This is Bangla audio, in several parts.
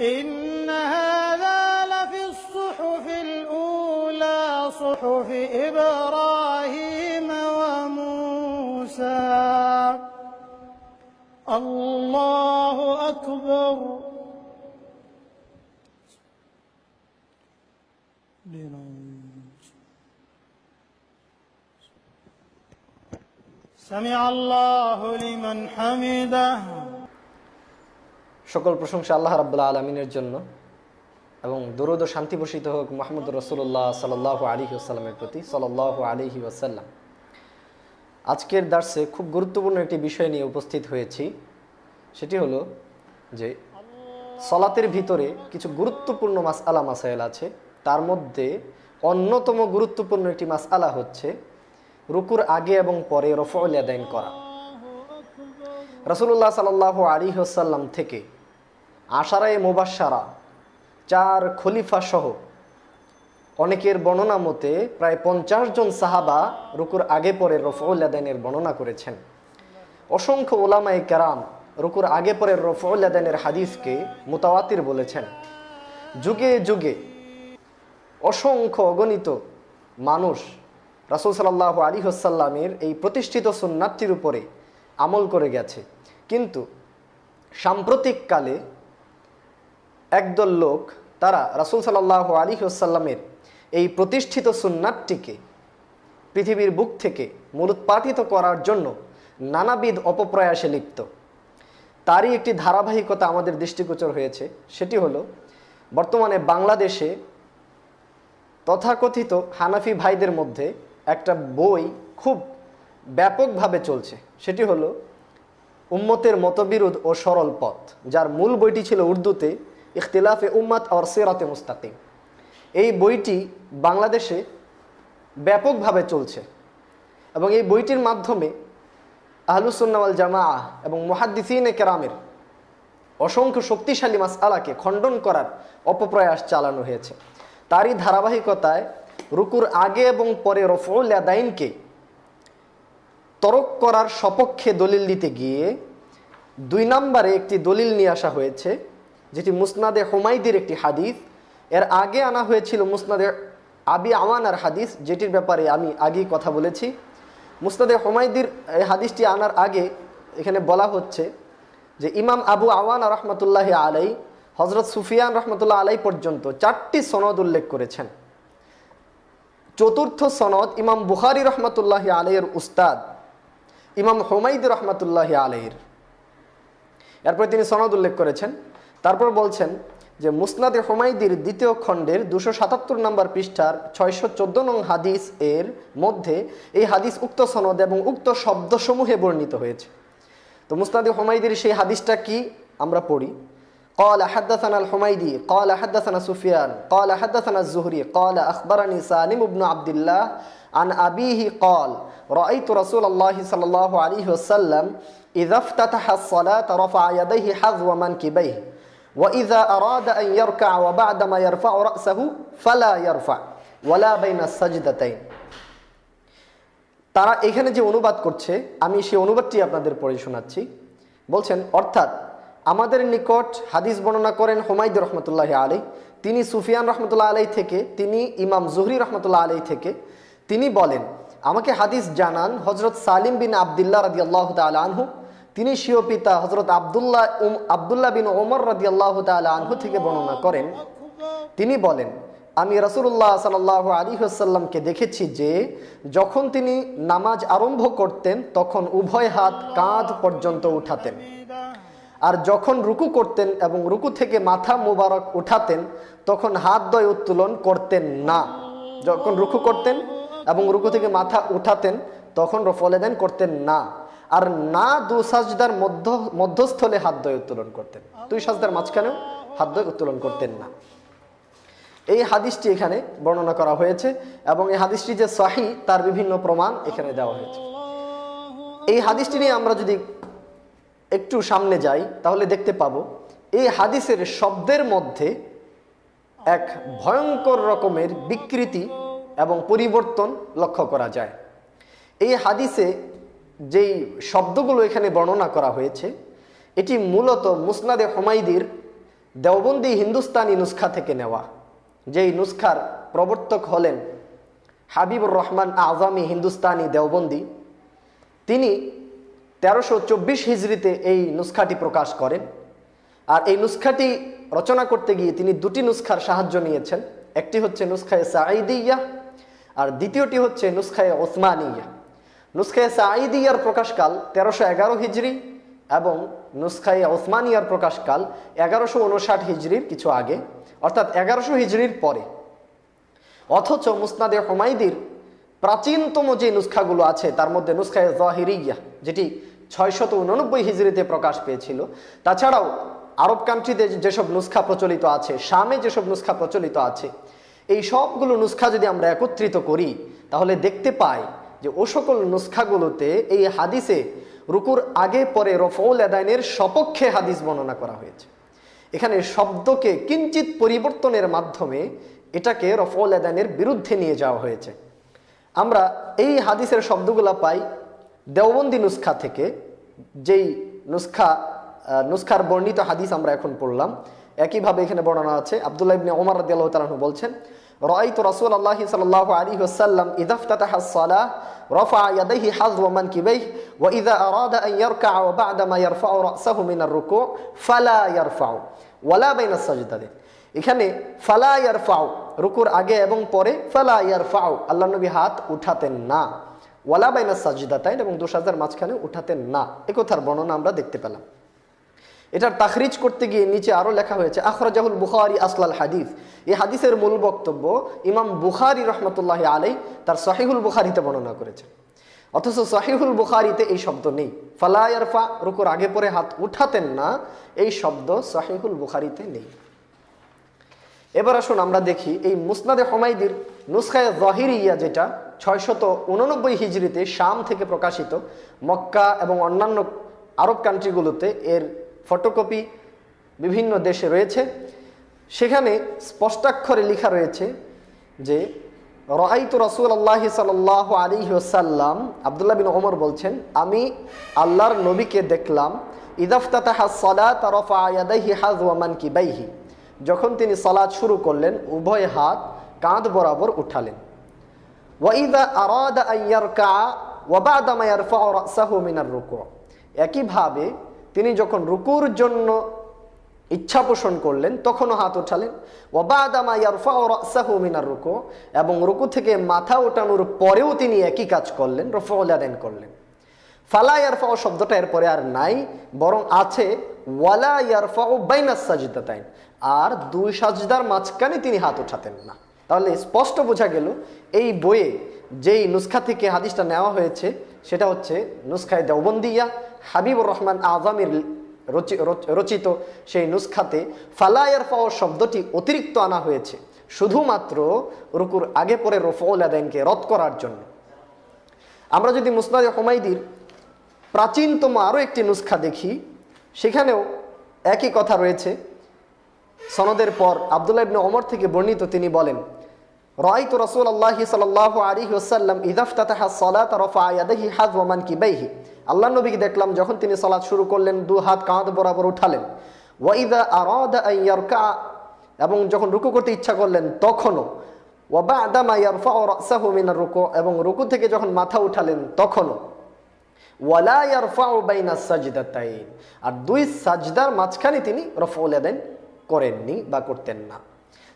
إن هذا لفي الصحف الأولى صحف إبراهيم وموسى الله أكبر سمع الله لمن حمده সকল প্রশংসা আল্লাহ রাব্বুল আলামিনের জন্য এবং দরুদ ও শান্তি বর্ষিত হোক মুহাম্মদ রাসূলুল্লাহ সাল্লাল্লাহু আলাইহি ওয়াসাল্লামের প্রতি সাল্লাল্লাহু আলাইহি ওয়াসাল্লাম। আজকের দার্সে খুব গুরুত্বপূর্ণ একটি বিষয় নিয়ে উপস্থিত হয়েছি, সেটি হলো যে সালাতের ভিতরে কিছু গুরুত্বপূর্ণ মাসআলা মাসাইল আছে। তার মধ্যে অন্যতম গুরুত্বপূর্ণ একটি মাসআলা হচ্ছে রুকুর আগে এবং পরে রফউল ইয়াদাইন করা। রাসূলুল্লাহ সাল্লাল্লাহু আলাইহি ওয়াসাল্লাম থেকে আশারায়ে মুবাশশারা 4 খলিফা সহ অনেকের বর্ণনা মতে প্রায় 50 জন সাহাবা রুকুর আগে পরে রফউল ইয়াদাইনের বর্ণনা করেছেন। অসংখ্য উলামায়ে কেরাম রুকুর আগে পরে রফউল ইয়াদাইনের হাদিসকে মুতাওয়াতির বলেছেন। যুগে যুগে অসংখ্য অগণিত মানুষ রাসূল সাল্লাল্লাহু আলাইহি ওয়াসাল্লামের এই প্রতিষ্ঠিত সুন্নাতটির উপরে আমল করে গেছে, কিন্তু সাম্প্রতিককালে একদল লোক তারা রাসূল সাল্লাল্লাহু আলাইহি ওয়াসাল্লামের এই প্রতিষ্ঠিত সুন্নাতটিকে পৃথিবীর বুক থেকে মূলোৎপাটিত করার জন্য নানাবিধ অপপ্রয়াসে লিপ্ত। তারই একটি ধারাবাহিকতা আমাদের দৃষ্টিগোচর হয়েছে। সেটি হলো বর্তমানে বাংলাদেশে তথাকথিত হানাফি ভাইদের মধ্যে একটা বই খুব ব্যাপকভাবে চলছে, সেটি হলো উম্মতের মতবিরোধ ও সরল পথ, যার মূল বইটি ছিল উর্দুতে ইখতিলাফে উম্মত আর সিরাতে মুস্তাকিম। এই বইটি বাংলাদেশে ব্যাপকভাবে চলছে এবং এই বইটির মাধ্যমে আহলুস সুন্নাহ ওয়াল জামাআহ এবং মুহাদ্দিসিনে কেরামের অসংখ্য শক্তিশালী মাসআলাকে খণ্ডন করার অপপ্রয়াস চালানো হয়েছে। তারই ধারাবাহিকতায় রুকুর আগে এবং পরে রফউল ইয়াদাইনকে তরক করার সপক্ষে দলিল দিতে গিয়ে 2 নম্বরে একটি দলিল নিয়ে আসা হয়েছে, যেটি মুসনাদে হুমাইদির একটি হাদিস। এর আগে আনা হয়েছিল মুসনাদে আবি আওয়ানার হাদিস, যেটির ব্যাপারে আমি আগেই কথা বলেছি। মুসনাদে হুমাইদির এই হাদিসটি আনার আগে এখানে বলা হচ্ছে যে ইমাম আবু আওয়ানা রহমতুল্লাহি আলাই হজরত সুফিয়ান রহমতুল্লাহ আলাই পর্যন্ত 4টি সনদ উল্লেখ করেছেন। চতুর্থ সনদ ইমাম বুখারী রহমতুল্লাহি আলাইয়ের উস্তাদ ইমাম হুমাইদি রহমতুল্লাহি আলাইহির। এরপর তিনি সনদ উল্লেখ করেছেন। তারপর বলছেন যে মুসনাদে হুমাইদির 2য় খণ্ডের 277 নম্বর পৃষ্ঠার 614 নং হাদিস এর মধ্যে এই হাদিস উক্ত সনদ এবং উক্ত শব্দসমূহে বর্ণিত হয়েছে। তো মুসনাদে হুমাইদির সেই হাদিসটা কি আমরা পড়ি। قال حدثنا الحميدي قال حدثنا سفيان قال حدثنا الزهري قال أخبرني سالم بن عبد الله عن أبيه قال رأيت رسول الله صلى الله عليه وسلم إذا افتتح الصلاة رفع يديه حذو منكبيه وإذا أراد أن يركع وبعدما يرفع رأسه فلا يرفع ولا بين السجدتين। তারা এখানে যে অনুবাদ করছে আমি সেই অনুবাদটি আপনাদের পড়ে শোনাচ্ছি। বলছেন, অর্থাৎ আমাদের নিকট হাদিস বর্ণনা করেন হুমাইদ রহমতুল্লাহ আলাই, তিনি সুফিয়ান রহমতুল্লাহ আলাই থেকে, তিনি ইমাম জুহরি রহমতুল্লাহ আলাই থেকে। তিনি বলেন, আমাকে হাদিস জানান হজরত সালিম বিন আবদুল্লাহ রাদিয়াল্লাহু তাআলা আনহু, তিনি স্বীয় পিতা হজরত আবদুল্লাহ বিন ওমর রাদিয়াল্লাহু তাআলা আনহু থেকে বর্ণনা করেন। তিনি বলেন, আমি রাসূলুল্লাহ সাল্লাল্লাহু আলাইহি ওয়াসাল্লামকে দেখেছি যে যখন তিনি নামাজ আরম্ভ করতেন তখন উভয় হাত কাঁধ পর্যন্ত উঠাতেন, আর যখন রুকু করতেন এবং রুকু থেকে মাথা মুবারক উঠাতেন তখন হাত দ্বয় উত্তোলন করতেন না। যখন রুকু করতেন এবং রুকু থেকে মাথা উঠাতেন তখন রফউল ইয়াদাইন করতেন না, আর না 2 সাজদার মধ্যস্থলে হাত দ্বয় উত্তোলন করতেন, 2 সাজদার মাঝখানেও হাত দ্বয় উত্তোলন করতেন না। এই হাদিসটি এখানে বর্ণনা করা হয়েছে এবং এই হাদিসটি যে সহিহ তার বিভিন্ন প্রমাণ এখানে দেওয়া হয়েছে। এই হাদিসটি নিয়ে আমরা যদি একটু সামনে যাই তাহলে দেখতে পাবো এই হাদিসের শব্দের মধ্যে এক ভয়ঙ্কর রকমের বিকৃতি এবং পরিবর্তন লক্ষ্য করা যায়। এই হাদিসে যেই শব্দগুলো এখানে বর্ণনা করা হয়েছে এটি মূলত মুসনাদে হুমাইদির দেওবন্দি হিন্দুস্তানি নুসখা থেকে নেওয়া, যেই নুসখার প্রবর্তক হলেন হাবিবুর রহমান আজমি হিন্দুস্তানি দেওবন্দি। তিনি 1324 হিজরিতে এই নুসখাটি প্রকাশ করেন। আর এই নুসখাটি রচনা করতে গিয়ে তিনি দুটি নুসখার সাহায্য নিয়েছেন। একটি হচ্ছে নুসখায়ে সাঈদিয়া আর দ্বিতীয়টি হচ্ছে নুসখায়ে ওসমানিয়া। নুসখায়ে সাঈদিয়ার প্রকাশকাল 1311 হিজরি এবং নুসখায়ে ওসমানিয়ার প্রকাশকাল 1159 হিজরির কিছু আগে, অর্থাৎ 1100 হিজরির পরে। অথচ মুসনাদে হুমায়দির প্রাচীনতম যে নুসখাগুলো আছে তার মধ্যে নুসখায়ে যাহিরিয়া, যেটি 689 হিজরিতে প্রকাশ পেয়েছিল, তাছাড়াও আরব কান্ট্রিতে যেসব নুসখা প্রচলিত আছে, শামে যেসব নুসখা প্রচলিত আছে, এই সবগুলো নুসখা যদি আমরা একত্রিত করি তাহলে দেখতে পাই যে ও সকল নুসখাগুলোতে এই হাদিসে রুকুর আগে পরে রফউল আদানের সপক্ষে হাদিস বর্ণনা করা হয়েছে। এখানে শব্দকে কিঞ্চিত পরিবর্তনের মাধ্যমে এটাকে রফউল আদানের বিরুদ্ধে নিয়ে যাওয়া হয়েছে। আমরা এই হাদিসের শব্দগুলা পাই দেওবন্দি নুসখা থেকে, যেই নুসখার বর্ণিত হাদিস আমরা এখন পড়লাম। একইভাবে এখানে বর্ণনা আছে, আব্দুল্লাহ ইবনে ওমর রাদিয়াল্লাহু তাআলা বলছেন, রাআইতু রাসূলুল্লাহি সাল্লাল্লাহু আলাইহি ওয়াসাল্লাম ইযা ইফতাতাহা আস-সালাহ রাফা ইয়াদাইহি হাযওয়া মানকিবাইহি ওয়া ইযা আরাদা আন ইয়ারকা'a ওয়া বা'দা মা ইয়ারফা'ু রা'সাহু মিনার রুকু' ফালা ইয়ারফা'ু ওয়ালা বাইনা সাজদাতাইন। এখানে ফালা ইয়ারফা'ু রুকুর আগে এবং পরে, ফালা ইয়ারফা'ু আল্লাহর নবী হাত উঠাতেন না, ওয়ালা বাইনা সাজদাতাইন এবং দুই সাজদার মাঝখানে উঠাতেন না, এই কথার বর্ণনা আমরা দেখতে পেলাম। এটার তাখরিজ করতে গিয়ে নিচে আরো লেখা হয়েছে আখরাজাহুল বুখারী আসলাল হাদিস। এই হাদিসের মূল বক্তব্য ইমাম বুখারী রাহমাতুল্লাহি আলাইহি তার সহিহুল বুখারীতে বর্ণনা করেছেন, অথচ সহিহুল বুখারীতে এই শব্দ নেই। ফালা ইয়ারফা রুকুর আগে পরে হাত উঠাতেন না, এই শব্দ সহিহুল বুখারীতে নেই। এবার আসুন আমরা দেখি এই মুসনাদে হুমায়দির নুসখায়ে যাহিরিয়া, যেটা 689 হিজরিতে শাম থেকে প্রকাশিত, মক্কা এবং অন্যান্য আরব কান্ট্রিগুলোতে এর ফটোকপি বিভিন্ন দেশে রয়েছে। সেখানে স্পষ্টাক্ষরে লেখা রয়েছে যে রাআইতু রাসূলুল্লাহি সাল্লাল্লাহু আলাইহি ওয়াসাল্লাম, আব্দুল্লাহ বিন ওমর বলছেন, আমি আল্লাহর নবীকে দেখলাম ইযা ইফতাতাহা আস-সালাত রাফা ইয়াদাইহি হাযওয়া মানকিবাইহি, যখন তিনি সালাত শুরু করলেন উভয় হাত কাঁধ বরাবর উঠালেন। ওয়া ইযা আরাদা আন ইয়ারকা'a ওয়া বা'দা মা ইয়ারফা'ু রা'সাহু মিনার রুকু', একইভাবে তিনি যখন রুকুর জন্য ইচ্ছা পোষণ করলেন তখনও হাত উঠালেন। ওয়া বা'দা মা ইয়ারফা'ু রা'সাহু মিনার রুকু', এবং রুকু থেকে মাথা ওঠানোর পরেও তিনি একই কাজ করলেন, রফউল আদান করলেন। ফালা ইয়ারফা'ু শব্দটা এরপরে আর নাই, বরং আছে ওয়ালা ইয়ারফা'ু বাইনাস সাজদাতাইন, আর দুই সাজদার মাঝখানে তিনি হাত উঠাতেন না। তাহলে স্পষ্ট বোঝা গেল এই বইয়ে যেই নুসখা থেকে হাদিসটা নেওয়া হয়েছে সেটা হচ্ছে নুসখায়ে দেওবন্দিয়া, হাবিবুর রহমান আজমির রচিত সেই নুসখাতে ফালা ইয়ারফা'ু শব্দটি অতিরিক্ত আনা হয়েছে শুধুমাত্র রুকুর আগে পরে রফউল আদানকে রদ করার জন্য। আমরা যদি মুসনাদে হুমায়দির প্রাচীনতম আরও একটি নুসখা দেখি, সেখানেও একই কথা রয়েছে। সনদের পর আব্দুল্লাহ ইবনে ওমর থেকে বর্ণিত, তিনি বলেন, রাআইতু রাসূলুল্লাহি সাল্লাল্লাহু আলাইহি ওয়াসাল্লাম ইযা ইফতাতাহা আস-সালাত রাফা ইয়াদাইহি হাযওয়া মানকিবাইহি, আল্লাহর নবীকে দেখলাম যখন তিনি সালাত শুরু করলেন দু হাত কাঁধ বরাবর উঠালেন। ওয়া ইযা আরাদা আন ইয়ারকা'a, এবং যখন রুকু করতে ইচ্ছা করলেন তখনও। ওয়া বা'দা মা ইয়ারফা'ু রা'সাহু মিনার রুকু', এবং রুকু থেকে যখন মাথা উঠালেন তখনও। ওয়ালা ইয়ারফা'ু বাইনাস সাজদাতাইন, আর দুই সাজদার মাঝখানে তিনি রফউল আদান করেননি বা করতেন না।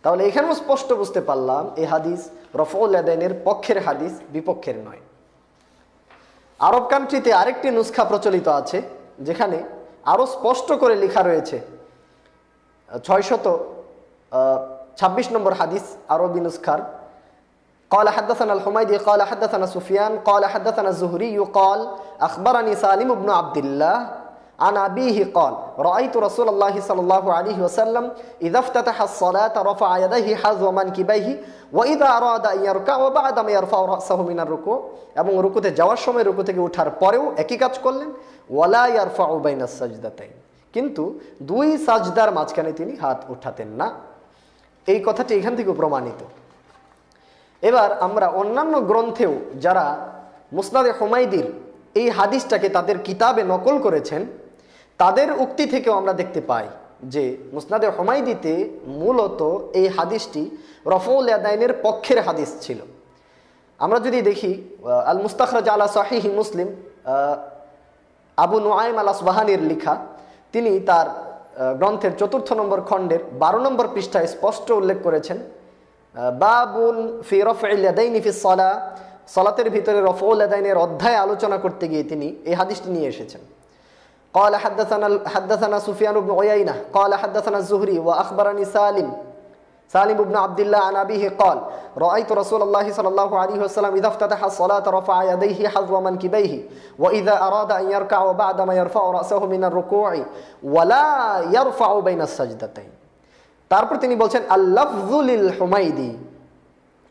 তাহলে এখানেও স্পষ্ট বুঝতে পারলাম এই হাদিস রফউল আদানের পক্ষের হাদিস, বিপক্ষের নয়। আরব কান্ট্রিতে আরেকটি নুসখা প্রচলিত আছে যেখানে আরো স্পষ্ট করে লেখা রয়েছে 626 নম্বর হাদিস আরবি নুসখার। قال حدثنا الحميدي قال حدثنا سفيان قال حدثنا الزهري قال أخبرني سالم بن عبد الله عن أبيه قال رأيت رسول الله صلى الله عليه وسلم إذا افتتح الصلاة رفع يديه حذو منكبيه وإذا أراد أن يركع وبعد ما يرفع رأسه من الركوع, এবং রুকুতে যাওয়ার সময় রুকু থেকে ওঠার পরেও একই কাজ করলেন। ওয়ালা ইয়ারফা'ু বাইনাস সাজদাতাইন, কিন্তু দুই সাজদার মাঝখানে তিনি হাত উঠাতেন না। এই কথাটি এখান থেকে প্রমাণিত। এবার আমরা অন্যান্য গ্রন্থেও যারা মুসনাদে হুমায়দির এই হাদিসটাকে তাদের কিতাবে নকল করেছেন তাদের উক্তি থেকেও আমরা দেখতে পাই যে মুসনাদে হুমায়দিতে মূলত এই হাদিসটি রফউল ইয়াদাইনের পক্ষের হাদিস ছিল। আমরা যদি দেখি আল মুস্তাখরাজ আলা সাহিহ মুসলিম, আবু নুআইম আল আসবাহানির লিখা, তিনি তার গ্রন্থের ৪র্থ নম্বর খণ্ডের ১২ নম্বর পৃষ্ঠায় স্পষ্ট উল্লেখ করেছেন, বাবুন ফি রফউল ইয়াদাইনি ফিস সালাহ, সালাতের ভিতরে রফউল ইয়াদাইনের অধ্যায় আলোচনা করতে গিয়ে তিনি এই হাদিসটি নিয়ে এসেছেন। قال حدثنا سفيان بن عيينة قال حدثنا الزهري وأخبرني سالم بن عبد الله عن أبيه قال رأيت رسول الله صلى الله عليه وسلم إذا افتتح الصلاة رفع يديه حذو منكبيه وإذا أراد أن يركع وبعدما يرفع رأسه من الركوع ولا يرفع بين السجدتين। তারপর তিনি বলছেন আল-লাফযু লিল হুমায়দি,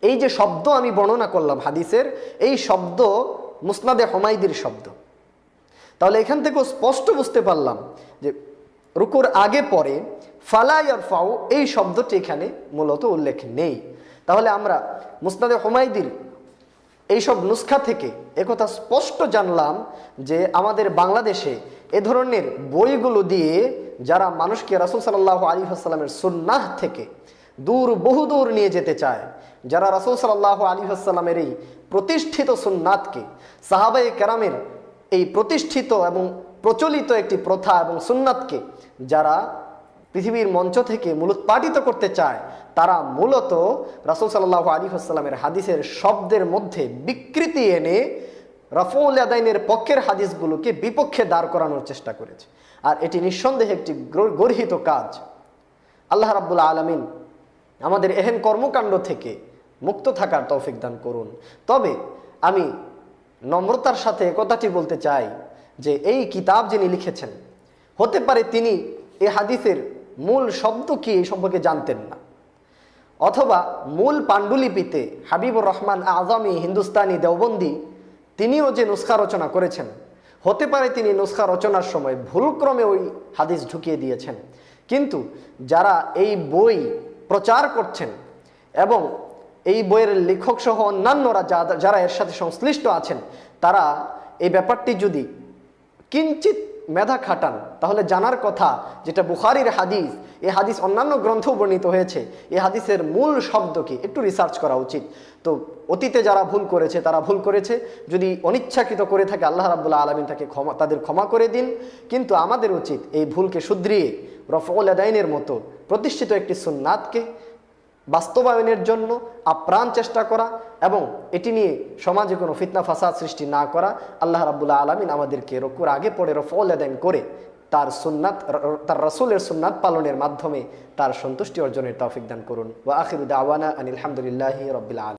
এই যে শব্দ আমি বর্ণনা করলাম হাদিসের, এই শব্দ মুসনাদে হুমায়দির শব্দ। তাহলে এখান থেকেও স্পষ্ট বুঝতে পারলাম যে রুকুর আগে পরে ফালা ইয়ারফাউ এই শব্দটি এখানে মূলত উল্লেখ নেই। তাহলে আমরা মুসনাদে হুমায়দির এইসব নুসখা থেকে একথা স্পষ্ট জানলাম যে আমাদের বাংলাদেশে এ ধরনের বইগুলো দিয়ে যারা মানুষকে রাসূল সাল্লাল্লাহু আলাইহি ওয়াসাল্লামের সুন্নাহ থেকে বহুদূর নিয়ে যেতে চায়, যারা রাসূল সাল্লাল্লাহু আলাইহি ওয়াসাল্লামের এই প্রতিষ্ঠিত সুন্নাতকে, সাহাবায়ে কেরামের এই প্রতিষ্ঠিত এবং প্রচলিত একটি প্রথা এবং সুন্নাতকে যারা পৃথিবীর মঞ্চ থেকে মূলোৎপাটিত করতে চায়, তারা মূলত রাসূল সাল্লাল্লাহু আলাইহি ওয়াসাল্লামের হাদিসের শব্দের মধ্যে বিকৃতি এনে রফউল ইয়াদাইনের পক্ষের হাদিসগুলোকে বিপক্ষে দাঁড় করানোর চেষ্টা করেছে। আর এটি নিঃসন্দেহে একটি গর্হিত কাজ। আল্লাহ রাব্বুল আলামিন আমাদের এহেন কর্মকাণ্ড থেকে মুক্ত থাকার তৌফিক দান করুন। তবে আমি নম্রতার সাথে কথাটি বলতে চাই যে এই কিতাব যিনি লিখেছেন, হতে পারে তিনি এই হাদিসের মূল শব্দ কি এই সম্পর্কে জানতেন না, অথবা মূল পাণ্ডুলিপিতে হাবিবুর রহমান আজমি হিন্দুস্তানি দেওবন্দি তিনিও যে নুসখা রচনা করেছেন, হতে পারে তিনি নুসখা রচনার সময় ভুলক্রমে ওই হাদিস ঢুকিয়ে দিয়েছেন। কিন্তু যারা এই বই প্রচার করছেন এবং এই বইয়ের লেখক সহ অন্যান্যরা যারা এর সাথে সংশ্লিষ্ট আছেন, তারা এই ব্যাপারটি যদি কিঞ্চিত মেধা খাটান তাহলে জানার কথা যেটা বুখারীর হাদিস, এই হাদিস অন্যান্য গ্রন্থেও বর্ণিত হয়েছে, এই হাদিসের মূল শব্দ কি একটু রিসার্চ করা উচিত। তো অতীতে যারা ভুল করেছে তারা ভুল করেছে, যদি অনিচ্ছাকৃত করে থাকে আল্লাহ রাব্বুল আলামিন তাদের ক্ষমা করে দিন। কিন্তু আমাদের উচিত এই ভুলকে শুধরিয়ে রফউল ইয়াদাইনের মতো প্রতিষ্ঠিত একটি সুন্নাতকে বাস্তবায়নের জন্য আপ্রাণ চেষ্টা করা এবং এটি নিয়ে সমাজে কোনো ফিতনা ফাসাদ সৃষ্টি না করা। আল্লাহ রাব্বুল আলামিন আমাদেরকে রুকুর আগে পড়ে রফউল ইয়াদাইন করে তার সুন্নাত, তার রাসূলের সুন্নাত পালনের মাধ্যমে তার সন্তুষ্টি অর্জনের তৌফিক দান করুন। ওয়া আখিরু দাওয়ানা আনিল হামদুলিল্লাহি রাব্বিল আলামিন।